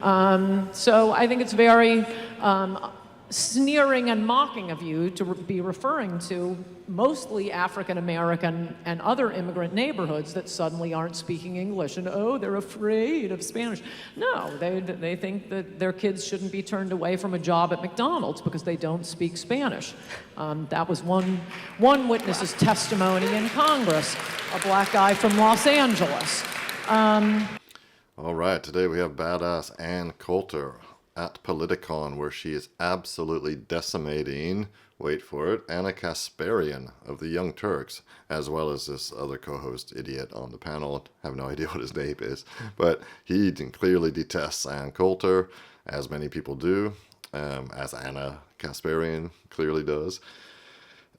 So I think it's very sneering and mocking of you to be referring to mostly African American and other immigrant neighborhoods that suddenly aren't speaking English and, oh, they're afraid of Spanish. No, they think that their kids shouldn't be turned away from a job at McDonald's because they don't speak Spanish. That was one witness's testimony in Congress, a black guy from Los Angeles. All right, today we have badass Ann Coulter at Politicon, where she is absolutely decimating, wait for it, Ana Kasparian of the Young Turks, as well as this other co-host idiot on the panel. I have no idea what his name is, but he clearly detests Ann Coulter, as many people do, as Ana Kasparian clearly does.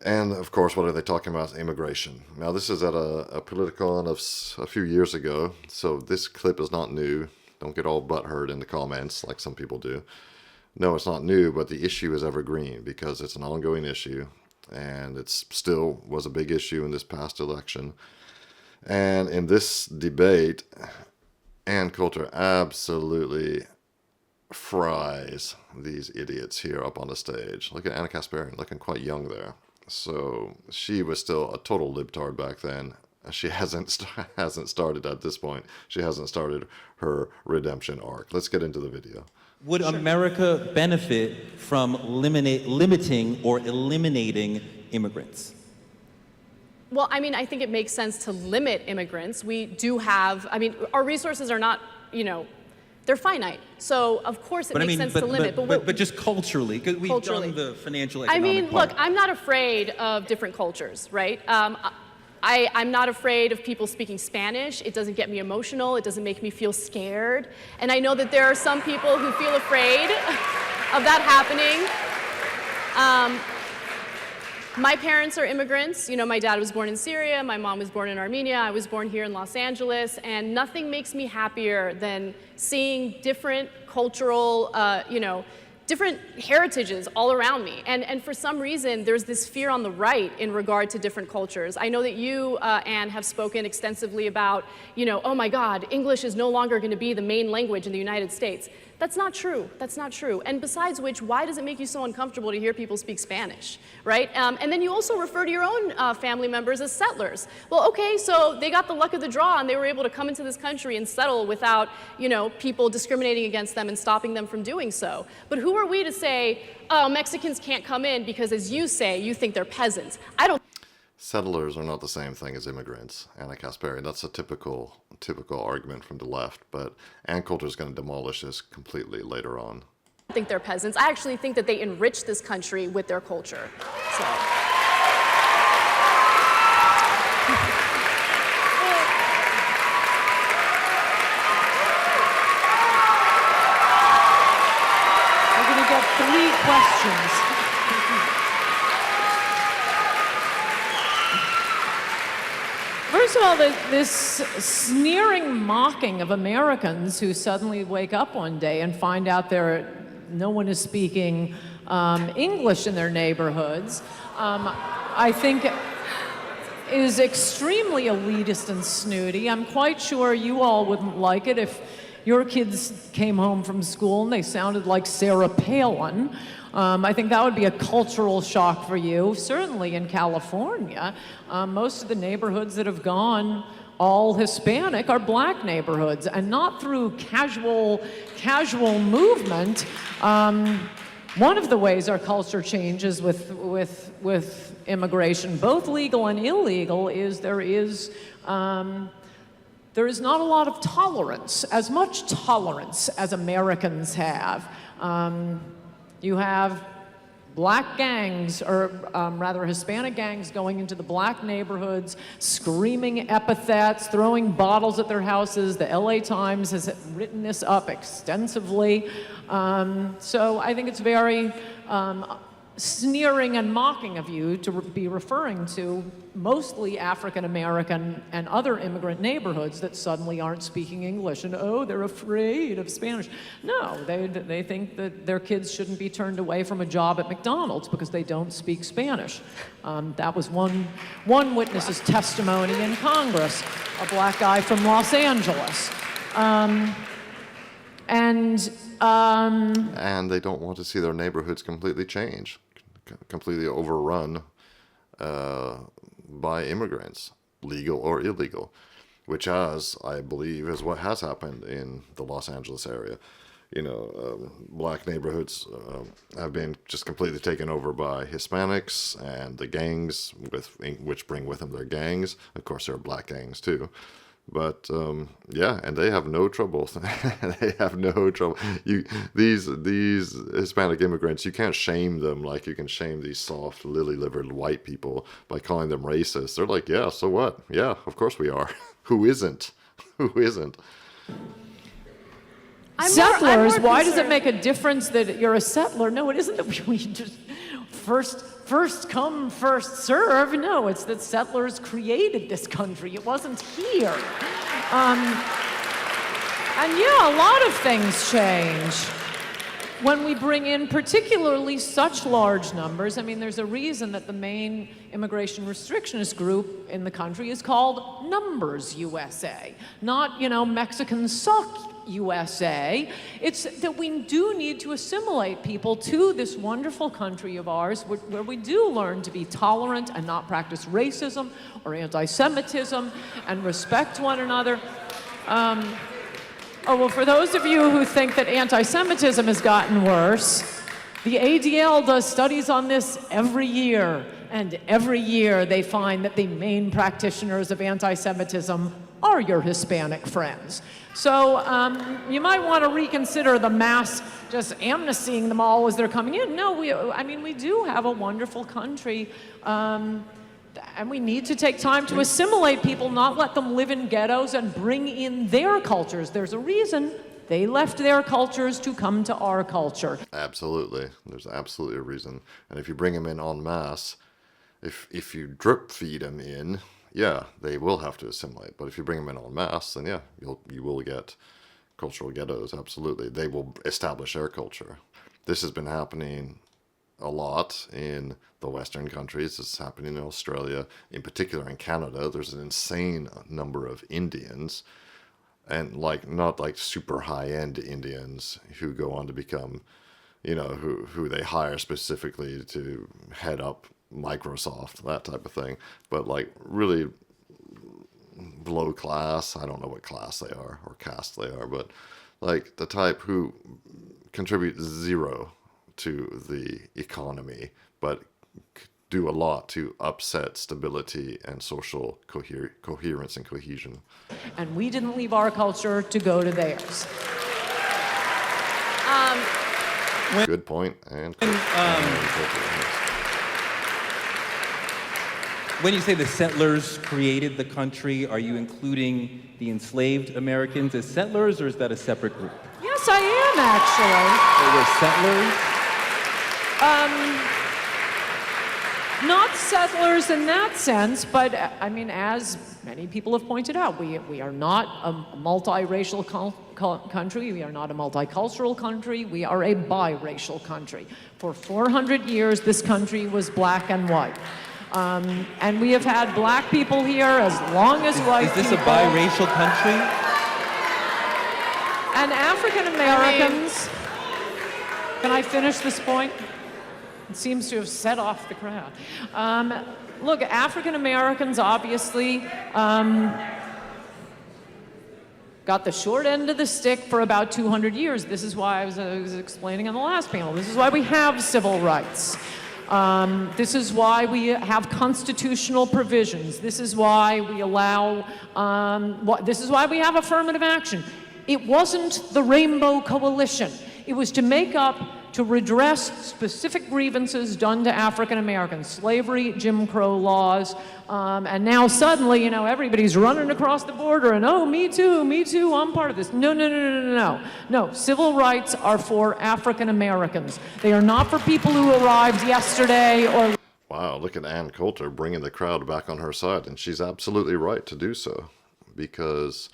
And of course, what are they talking about? Immigration. Now, this is at a Politicon of a few years ago, so this clip is not new. Don't get all butthurt in the comments like some people do. No, it's not new, but the issue is evergreen because it's an ongoing issue, and it still was a big issue in this past election. And in this debate, Ann Coulter absolutely fries these idiots here up on the stage. Look at Ana Kasparian, looking quite young there. So she was still a total libtard back then. She hasn't started at this point. She hasn't started her redemption arc. Let's get into the video. Would America benefit from limiting or eliminating immigrants? Well, I mean, I think it makes sense to limit immigrants. We do have, I mean, our resources are not, they're finite. So, of course, it makes sense to limit. But just culturally, because we've done the financial economic part. Look, I'm not afraid of different cultures, right? I'm not afraid of people speaking Spanish. It doesn't get me emotional. It doesn't make me feel scared. And I know that there are some people who feel afraid of that happening. My parents are immigrants. My dad was born in Syria. My mom was born in Armenia. I was born here in Los Angeles. And nothing makes me happier than seeing different cultural, different heritages all around me. And for some reason, there's this fear on the right in regard to different cultures. I know that you, Anne, have spoken extensively about, oh my God, English is no longer going to be the main language in the United States. That's not true. That's not true. And besides which, why does it make you so uncomfortable to hear people speak Spanish, right? And then you also refer to your own family members as settlers. Well, okay, so they got the luck of the draw and they were able to come into this country and settle without, people discriminating against them and stopping them from doing so. But who are we to say, oh, Mexicans can't come in because, as you say, you think they're peasants? I don't. Settlers are not the same thing as immigrants, Ana Kasparian. That's a typical argument from the left, but Ann Coulter is going to demolish this completely later on. I think they're peasants. I actually think that they enrich this country with their culture. So. We're going to get 3 questions. First of all, this sneering mocking of Americans who suddenly wake up one day and find out no one is speaking English in their neighborhoods, I think is extremely elitist and snooty. I'm quite sure you all wouldn't like it if your kids came home from school and they sounded like Sarah Palin. I think that would be a cultural shock for you. Certainly in California, most of the neighborhoods that have gone all Hispanic are black neighborhoods, and not through casual movement. One of the ways our culture changes with immigration, both legal and illegal, is there is not a lot of tolerance, as much tolerance as Americans have. You have black gangs, or rather Hispanic gangs, going into the black neighborhoods, screaming epithets, throwing bottles at their houses. The LA Times has written this up extensively. So I think it's very sneering and mocking of you to be referring to mostly African American and other immigrant neighborhoods that suddenly aren't speaking English and, oh, they're afraid of Spanish. No, they think that their kids shouldn't be turned away from a job at McDonald's because they don't speak Spanish. That was one witness's testimony in Congress, a black guy from Los Angeles. And And they don't want to see their neighborhoods completely change, completely overrun by immigrants, legal or illegal, which, as I believe, is what has happened in the Los Angeles area. Black neighborhoods have been just completely taken over by Hispanics and the gangs, which bring with them their gangs. Of course, there are black gangs too. But yeah, and they have no trouble. They have no trouble. These Hispanic immigrants, you can't shame them like you can shame these soft, lily-livered white people by calling them racist. They're like, yeah, so what? Yeah, of course we are. Who isn't? Who isn't? Settlers, why does it make a difference that you're a settler? No, it isn't that we just first come, first serve. No, it's that settlers created this country. It wasn't here. And yeah, a lot of things change when we bring in particularly such large numbers. I mean, there's a reason that the main immigration restrictionist group in the country is called Numbers USA, not, Mexicans suck USA. It's that we do need to assimilate people to this wonderful country of ours where we do learn to be tolerant and not practice racism or anti-Semitism and respect one another. Well, for those of you who think that anti-Semitism has gotten worse, the ADL does studies on this every year, and every year they find that the main practitioners of anti-Semitism are your Hispanic friends. So you might want to reconsider the mass just amnestying them all as they're coming in. No, we do have a wonderful country, and we need to take time to assimilate people, not let them live in ghettos and bring in their cultures. There's a reason they left their cultures to come to our culture. Absolutely. There's absolutely a reason. And if you bring them in en masse, if you drip feed them in, yeah, they will have to assimilate. But if you bring them in en masse, then yeah, you will get cultural ghettos. Absolutely. They will establish their culture. This has been happening a lot in the Western countries. It's happening in Australia, in particular in Canada. There's an insane number of Indians, and not like super high-end Indians who go on to become, who they hire specifically to head up Microsoft, that type of thing, but like really low class. I don't know what class they are or caste they are, but like the type who contribute zero to the economy, but do a lot to upset stability and social coherence and cohesion. And we didn't leave our culture to go to theirs. Good point. And when you say the settlers created the country, are you including the enslaved Americans as settlers, or is that a separate group? Yes, I am, actually. They were settlers? Not settlers in that sense, but I mean, as many people have pointed out, we are not a multiracial country, we are not a multicultural country, we are a biracial country. For 400 years, this country was black and white. And we have had black people here as long as white people. Is this a biracial country? And African Americans, can I finish this point? It seems to have set off the crowd. Look, African Americans obviously got the short end of the stick for about 200 years. This is why I was explaining on the last panel. This is why we have civil rights. This is why we have constitutional provisions. This is why we allow, this is why we have affirmative action. It wasn't the Rainbow Coalition. It was to make up, to redress specific grievances done to African Americans, slavery, Jim Crow laws, and now suddenly, everybody's running across the border and, oh, me too, I'm part of this. No, civil rights are for African Americans. They are not for people who arrived yesterday or... Wow, look at Ann Coulter bringing the crowd back on her side, and she's absolutely right to do so, because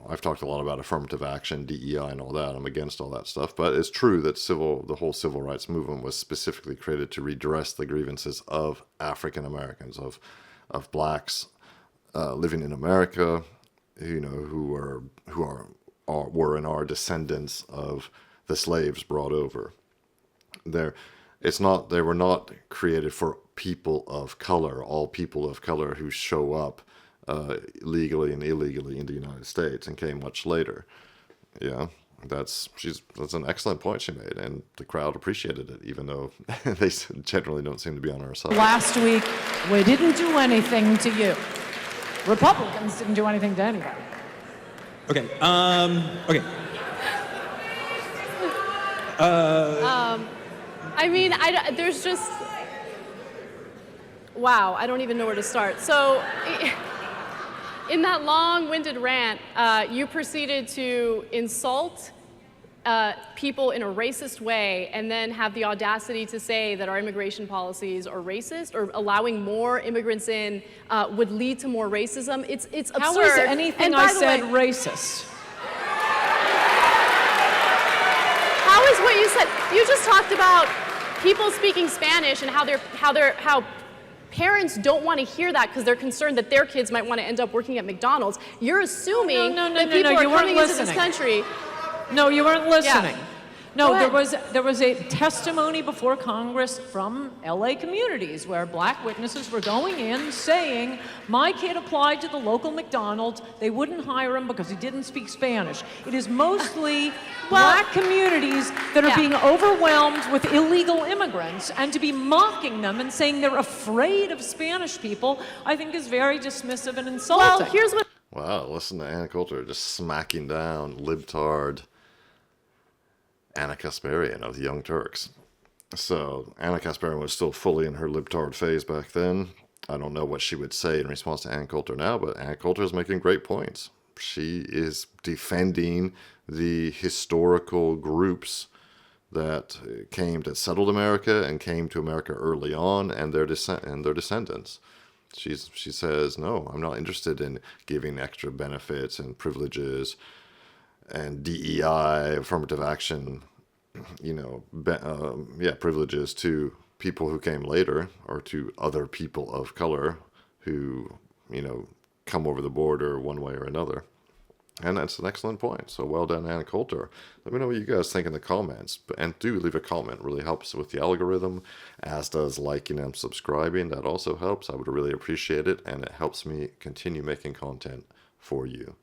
I've talked a lot about affirmative action, DEI, and all that. I'm against all that stuff. But it's true that the whole civil rights movement was specifically created to redress the grievances of African Americans, of blacks living in America, who are were and are descendants of the slaves brought over. They were not created for people of color, all people of color who show up legally and illegally in the United States and came much later. Yeah, that's an excellent point she made, and the crowd appreciated it, even though they generally don't seem to be on our side. Last week, we didn't do anything to you. Republicans didn't do anything to anybody. Okay. Okay. I mean, there's just, wow, I don't even know where to start. So, in that long-winded rant, you proceeded to insult people in a racist way and then have the audacity to say that our immigration policies are racist or allowing more immigrants in would lead to more racism. It's absurd. How is anything And by I the said way, racist? how is what you said? You just talked about people speaking Spanish and how parents don't want to hear that because they're concerned that their kids might want to end up working at McDonald's. You're assuming that people are you weren't coming into this listening. country. No, you weren't listening. Yeah. No, Go there was a testimony before Congress from LA communities where black witnesses were going in saying, my kid applied to the local McDonald's, they wouldn't hire him because he didn't speak Spanish. It is mostly black communities that are being overwhelmed with illegal immigrants, and to be mocking them and saying they're afraid of Spanish people, I think is very dismissive and insulting. Well, here's what Wow, listen to Ann Coulter just smacking down libtard Ana Kasparian of the Young Turks. So Ana Kasparian was still fully in her libtard phase back then. I don't know what she would say in response to Ann Coulter now, but Ann Coulter is making great points. She is defending the historical groups that settled America and came to America early on, and their descendants. She says, no, I'm not interested in giving extra benefits and privileges and DEI, affirmative action, privileges to people who came later or to other people of color who, come over the border one way or another. And that's an excellent point. So well done, Ann Coulter. Let me know what you guys think in the comments. And do leave a comment. It really helps with the algorithm, as does liking and subscribing. That also helps. I would really appreciate it. And it helps me continue making content for you.